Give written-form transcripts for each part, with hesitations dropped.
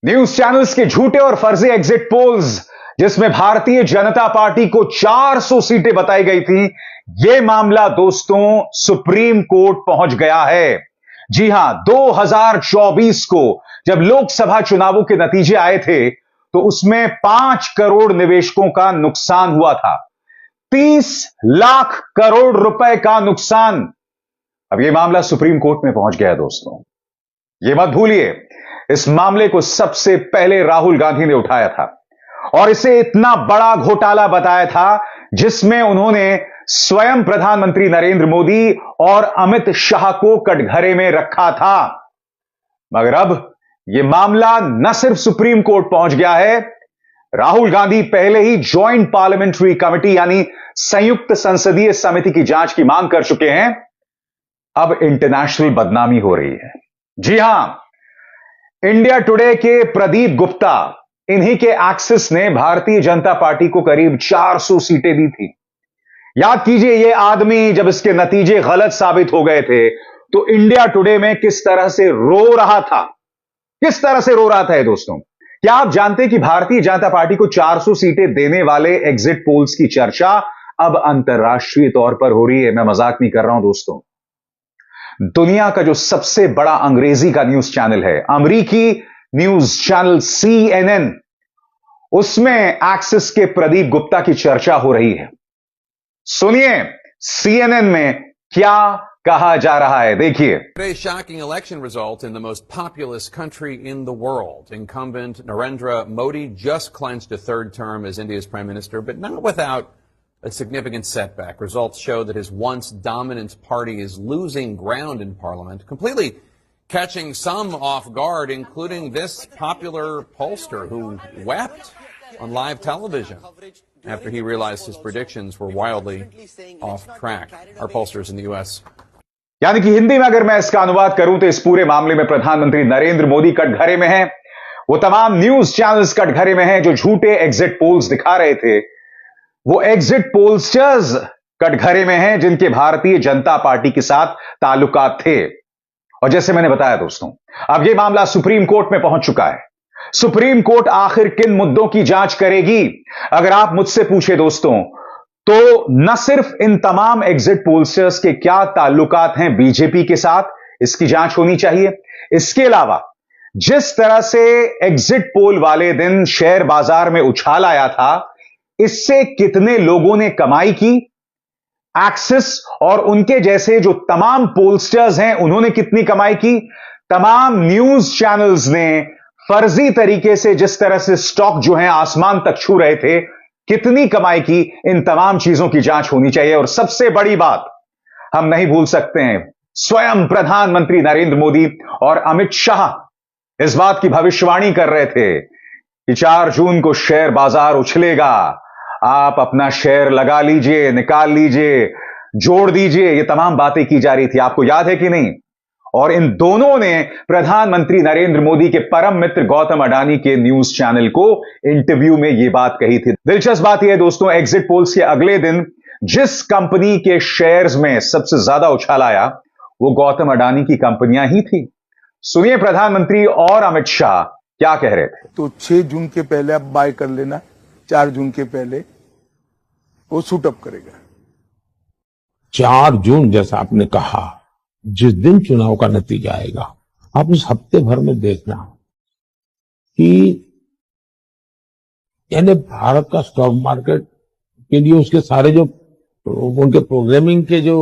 News channels के झूठे और फर्जी एग्जिट पोल्स जिसमें भारतीय जनता पार्टी को 400 सीटें बताई गई थी, यह मामला दोस्तों सुप्रीम कोर्ट पहुंच गया है। जी हां, 2024 को जब लोकसभा चुनावों के नतीजे आए थे तो उसमें 5 करोड़ निवेशकों का नुकसान हुआ था। 30 लाख करोड़ रुपए का नुकसान। अब यह मामला सुप्रीम कोर्ट में पहुंच गया है दोस्तों। यह मत भूलिए, इस मामले को सबसे पहले राहुल गांधी ने उठाया था और इसे इतना बड़ा घोटाला बताया था जिसमें उन्होंने स्वयं प्रधानमंत्री नरेंद्र मोदी और अमित शाह को कटघरे में रखा था। मगर अब यह मामला न सिर्फ सुप्रीम कोर्ट पहुंच गया है, राहुल गांधी पहले ही ज्वाइंट पार्लियामेंट्री कमेटी यानी संयुक्त संसदीय समिति की जांच की मांग कर चुके हैं। अब इंटरनेशनल बदनामी हो रही है। जी हां, इंडिया टुडे के प्रदीप गुप्ता, इन्हीं के एक्सिस ने भारतीय जनता पार्टी को करीब 400 सीटें दी थी। याद कीजिए, यह आदमी जब इसके नतीजे गलत साबित हो गए थे तो इंडिया टुडे में किस तरह से रो रहा था, किस तरह से रो रहा था दोस्तों। क्या आप जानते हैं कि भारतीय जनता पार्टी को 400 सीटें देने वाले एग्जिट पोल्स की चर्चा अब अंतर्राष्ट्रीय तौर पर हो रही है। मैं मजाक नहीं कर रहा हूं दोस्तों। दुनिया का जो सबसे बड़ा अंग्रेजी का न्यूज चैनल है, अमेरिकी न्यूज चैनल CNN, उसमें एक्सिस के प्रदीप गुप्ता की चर्चा हो रही है। सुनिए CNN में क्या कहा जा रहा है, देखिए। Today's shocking election result in the most populous country in the world. Incumbent Narendra Modi just clinched a third term as India's prime minister, but not without a significant setback. Results show that his once dominant party is losing ground in parliament, completely catching some off guard, including this popular pollster who wept on live television after he realized his predictions were wildly off track. Our pollsters in the U.S. यानी कि हिंदी में अगर मैं इसका अनुवाद करूं तो इस पूरे मामले में प्रधानमंत्री नरेंद्र मोदी कटघरे में हैं। वो तमाम न्यूज चैनल्स कटघरे में हैं जो झूठे एग्जिट पोल्स दिखा रहे थे। वो एग्जिट पोलस्टर्स कटघरे में हैं जिनके भारतीय जनता पार्टी के साथ ताल्लुकात थे। और जैसे मैंने बताया दोस्तों, अब यह मामला सुप्रीम कोर्ट में पहुंच चुका है। सुप्रीम कोर्ट आखिर किन मुद्दों की जांच करेगी? अगर आप मुझसे पूछे दोस्तों, तो न सिर्फ इन तमाम एग्जिट पोलस्टर्स के क्या ताल्लुकात हैं बीजेपी के साथ, इसकी जांच होनी चाहिए। इसके अलावा जिस तरह से एग्जिट पोल वाले दिन शेयर बाजार में उछाल आया था, इससे कितने लोगों ने कमाई की, एक्सिस और उनके जैसे जो तमाम पोलस्टर्स हैं उन्होंने कितनी कमाई की, तमाम न्यूज चैनल्स ने फर्जी तरीके से जिस तरह से स्टॉक जो है आसमान तक छू रहे थे, कितनी कमाई की, इन तमाम चीजों की जांच होनी चाहिए। और सबसे बड़ी बात हम नहीं भूल सकते हैं, स्वयं प्रधानमंत्री नरेंद्र मोदी और अमित शाह इस बात की भविष्यवाणी कर रहे थे कि 4 जून को शेयर बाजार उछलेगा, आप अपना शेयर लगा लीजिए, निकाल लीजिए, जोड़ दीजिए। ये तमाम बातें की जा रही थी, आपको याद है कि नहीं? और इन दोनों ने प्रधानमंत्री नरेंद्र मोदी के परम मित्र गौतम अडानी के न्यूज चैनल को इंटरव्यू में यह बात कही थी। दिलचस्प बात यह है दोस्तों, एग्जिट पोल्स के अगले दिन जिस कंपनी के शेयर्स में सबसे ज्यादा उछाल आया वो गौतम अडानी की कंपनियां ही थी। सुनिए प्रधानमंत्री और अमित शाह क्या कह रहे थे। तो 6 जून के पहले आप बाय कर लेना, 4 जून के पहले वो सूट अप करेगा। 4 जून जैसा आपने कहा, जिस दिन चुनाव का नतीजा आएगा, आप उस हफ्ते भर में देखना कि यानी भारत का स्टॉक मार्केट के लिए उसके सारे जो उनके प्रोग्रामिंग के जो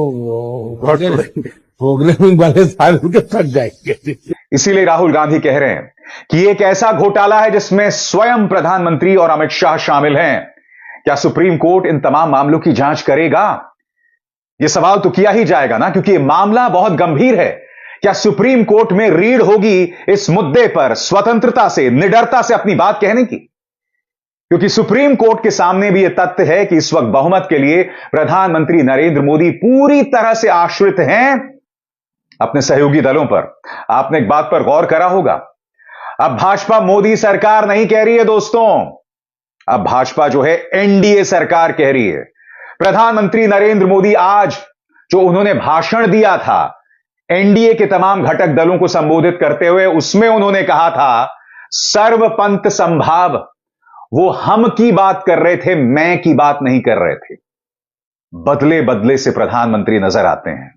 प्रोग्रामिंग वाले सारे उनके थक जाएंगे। इसीलिए राहुल गांधी कह रहे हैं कि एक ऐसा घोटाला है जिसमें स्वयं प्रधानमंत्री और अमित शाह शामिल हैं। क्या सुप्रीम कोर्ट इन तमाम मामलों की जांच करेगा? यह सवाल तो किया ही जाएगा ना, क्योंकि यह मामला बहुत गंभीर है। क्या सुप्रीम कोर्ट में रीढ़ होगी इस मुद्दे पर स्वतंत्रता से, निडरता से अपनी बात कहने की? क्योंकि सुप्रीम कोर्ट के सामने भी यह तथ्य है कि इस वक्त बहुमत के लिए प्रधानमंत्री नरेंद्र मोदी पूरी तरह से आश्रित हैं अपने सहयोगी दलों पर। आपने एक बात पर गौर करा होगा, अब भाजपा मोदी सरकार नहीं कह रही है दोस्तों, अब भाजपा जो है एनडीए सरकार कह रही है। प्रधानमंत्री नरेंद्र मोदी आज जो उन्होंने भाषण दिया था एनडीए के तमाम घटक दलों को संबोधित करते हुए, उसमें उन्होंने कहा था सर्वपंथ संभाव, वो हम की बात कर रहे थे, मैं की बात नहीं कर रहे थे। बदले बदले से प्रधानमंत्री नजर आते हैं।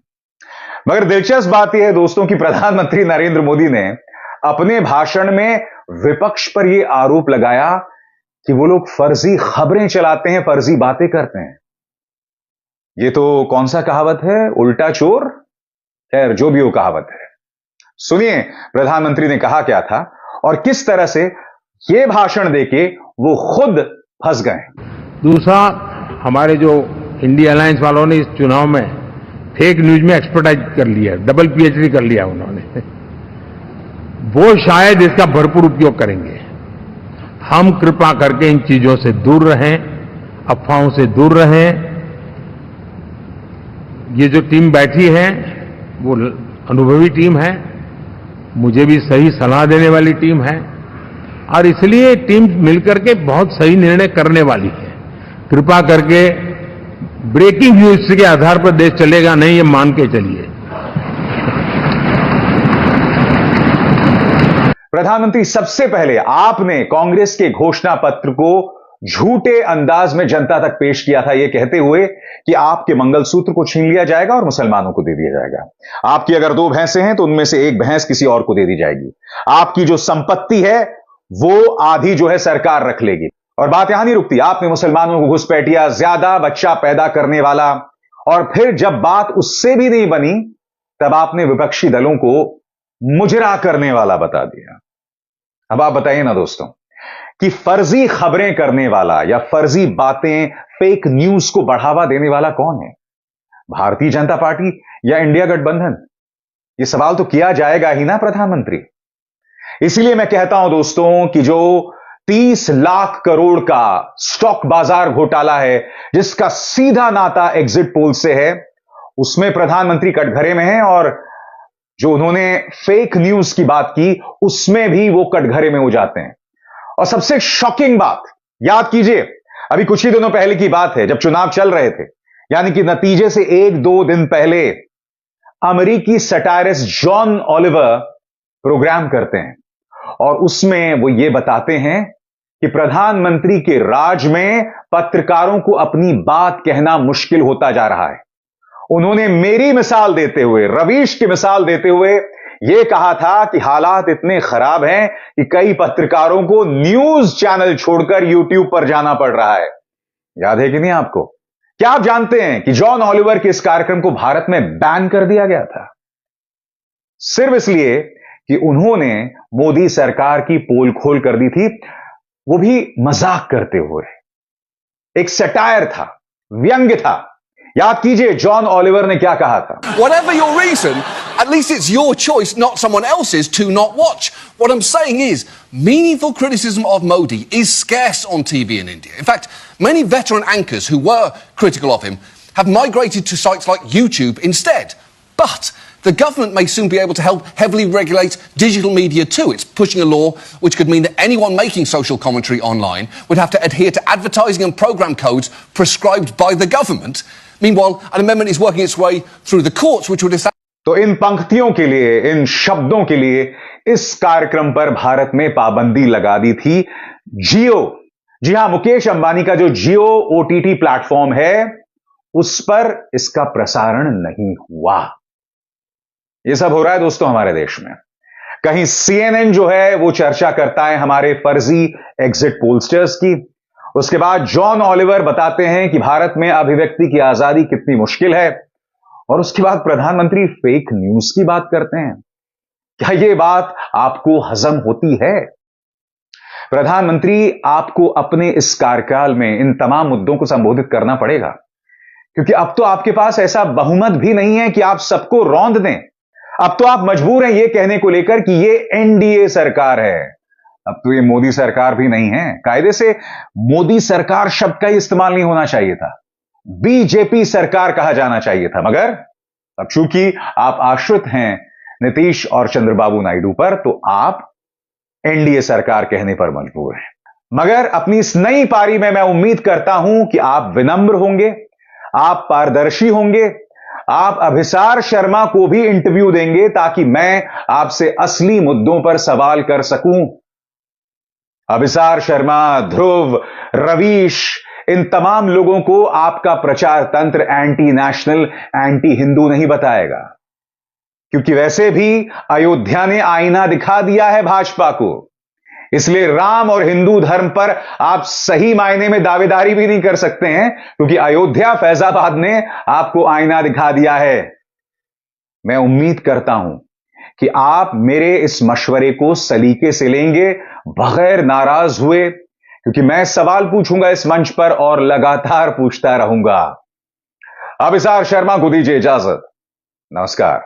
मगर दिलचस्प बात यह है दोस्तों कि प्रधानमंत्री नरेंद्र मोदी ने अपने भाषण में विपक्ष पर यह आरोप लगाया कि वो लोग फर्जी खबरें चलाते हैं, फर्जी बातें करते हैं। ये तो कौन सा कहावत है, उल्टा चोर, खैर जो भी वो कहावत है। सुनिए प्रधानमंत्री ने कहा क्या था और किस तरह से यह भाषण देके वो खुद फंस गए। दूसरा, हमारे जो इंडिया अलायंस वालों ने इस चुनाव में फेक न्यूज में एक्सपर्टाइज कर लिया, डबल पीएचडी कर लिया उन्होंने, वो शायद इसका भरपूर उपयोग करेंगे। हम कृपा करके इन चीजों से दूर रहें, अफवाहों से दूर रहें। ये जो टीम बैठी है वो अनुभवी टीम है, मुझे भी सही सलाह देने वाली टीम है और इसलिए टीम मिलकर के बहुत सही निर्णय करने वाली है। कृपा करके ब्रेकिंग न्यूज के आधार पर देश चलेगा नहीं, ये मान के चलिए। प्रधानमंत्री, सबसे पहले आपने कांग्रेस के घोषणा पत्र को झूठे अंदाज में जनता तक पेश किया था, यह कहते हुए कि आपके मंगलसूत्र को छीन लिया जाएगा और मुसलमानों को दे दिया जाएगा। आपकी अगर 2 भैंसें हैं तो उनमें से एक भैंस किसी और को दे दी जाएगी। आपकी जो संपत्ति है वो आधी जो है सरकार रख लेगी। और बात यहां नहीं रुकती, आपने मुसलमानों को घुसपैठिया, ज्यादा बच्चा पैदा करने वाला, और फिर जब बात उससे भी नहीं बनी तब आपने विपक्षी दलों को मुजरा करने वाला बता दिया। अब आप बताइए ना दोस्तों कि फर्जी खबरें करने वाला या फर्जी बातें, फेक न्यूज को बढ़ावा देने वाला कौन है? भारतीय जनता पार्टी या इंडिया गठबंधन? यह सवाल तो किया जाएगा ही ना प्रधानमंत्री। इसीलिए मैं कहता हूं दोस्तों कि जो 30 लाख करोड़ का स्टॉक बाजार घोटाला है जिसका सीधा नाता एग्जिट पोल से है, उसमें प्रधानमंत्री कटघरे में है और जो उन्होंने फेक न्यूज की बात की उसमें भी वो कटघरे में हो जाते हैं। और सबसे शॉकिंग बात, याद कीजिए अभी कुछ ही दिनों पहले की बात है जब चुनाव चल रहे थे, यानी कि नतीजे से 1-2 दिन पहले अमेरिकी सटायरिस्ट जॉन ऑलिवर प्रोग्राम करते हैं और उसमें वो ये बताते हैं कि प्रधानमंत्री के राज में पत्रकारों को अपनी बात कहना मुश्किल होता जा रहा है। उन्होंने मेरी मिसाल देते हुए, रवीश की मिसाल देते हुए यह कहा था कि हालात इतने खराब हैं कि कई पत्रकारों को न्यूज चैनल छोड़कर यूट्यूब पर जाना पड़ रहा है। याद है कि नहीं आपको? क्या आप जानते हैं कि जॉन ऑलिवर के इस कार्यक्रम को भारत में बैन कर दिया गया था सिर्फ इसलिए कि उन्होंने मोदी सरकार की पोल खोल कर दी थी, वो भी मजाक करते हुए। एक सटायर था, व्यंग्य था। याद कीजिए जॉन ऑलिवर ने क्या कहा था। Whatever your reason, at least it's your choice, not someone else's, to not watch. What I'm saying is, meaningful criticism of Modi is scarce on TV in India. In fact, many veteran anchors who were critical of him have migrated to sites like YouTube instead. But the government may soon be able to help heavily regulate digital media too. It's pushing a law which could mean that anyone making social commentary online would have to adhere to advertising and program codes prescribed by the government. Meanwhile, an amendment is working its way through the courts which would establish... तो इन पंक्तियों के लिए, इन शब्दों के लिए इस कार्यक्रम पर भारत में पाबंदी लगा दी थी जियो। जी हां, मुकेश अंबानी का जो जियो ओटीटी प्लेटफॉर्म है उस पर इसका प्रसारण नहीं हुआ। यह सब हो रहा है दोस्तों हमारे देश में। कहीं CNN जो है वो चर्चा करता है हमारे फर्जी एग्जिट पोलस्टर्स की, उसके बाद जॉन ऑलिवर बताते हैं कि भारत में अभिव्यक्ति की आजादी कितनी मुश्किल है, और उसके बाद प्रधानमंत्री फेक न्यूज की बात करते हैं। क्या यह बात आपको हजम होती है? प्रधानमंत्री, आपको अपने इस कार्यकाल में इन तमाम मुद्दों को संबोधित करना पड़ेगा, क्योंकि अब तो आपके पास ऐसा बहुमत भी नहीं है कि आप सबको रौंद दें। अब तो आप मजबूर हैं यह कहने को लेकर कि यह एनडीए सरकार है। अब तो ये मोदी सरकार भी नहीं है। कायदे से मोदी सरकार शब्द का ही इस्तेमाल नहीं होना चाहिए था, बीजेपी सरकार कहा जाना चाहिए था। मगर अब चूंकि आप आश्रित हैं नीतीश और चंद्रबाबू नायडू पर, तो आप एनडीए सरकार कहने पर मजबूर हैं। मगर अपनी इस नई पारी में मैं उम्मीद करता हूं कि आप विनम्र होंगे, आप पारदर्शी होंगे, आप अभिसार शर्मा को भी इंटरव्यू देंगे ताकि मैं आपसे असली मुद्दों पर सवाल कर सकूं। अभिसार शर्मा, ध्रुव, रवीश, इन तमाम लोगों को आपका प्रचार तंत्र एंटी नेशनल, एंटी हिंदू नहीं बताएगा, क्योंकि वैसे भी अयोध्या ने आईना दिखा दिया है भाजपा को। इसलिए राम और हिंदू धर्म पर आप सही मायने में दावेदारी भी नहीं कर सकते हैं, क्योंकि अयोध्या, फैजाबाद ने आपको आईना दिखा दिया है। मैं उम्मीद करता हूं कि आप मेरे इस मशवरे को सलीके से लेंगे, बगैर नाराज हुए, क्योंकि मैं सवाल पूछूंगा इस मंच पर और लगातार पूछता रहूंगा। अभिसार शर्मा को दीजिए इजाजत। नमस्कार।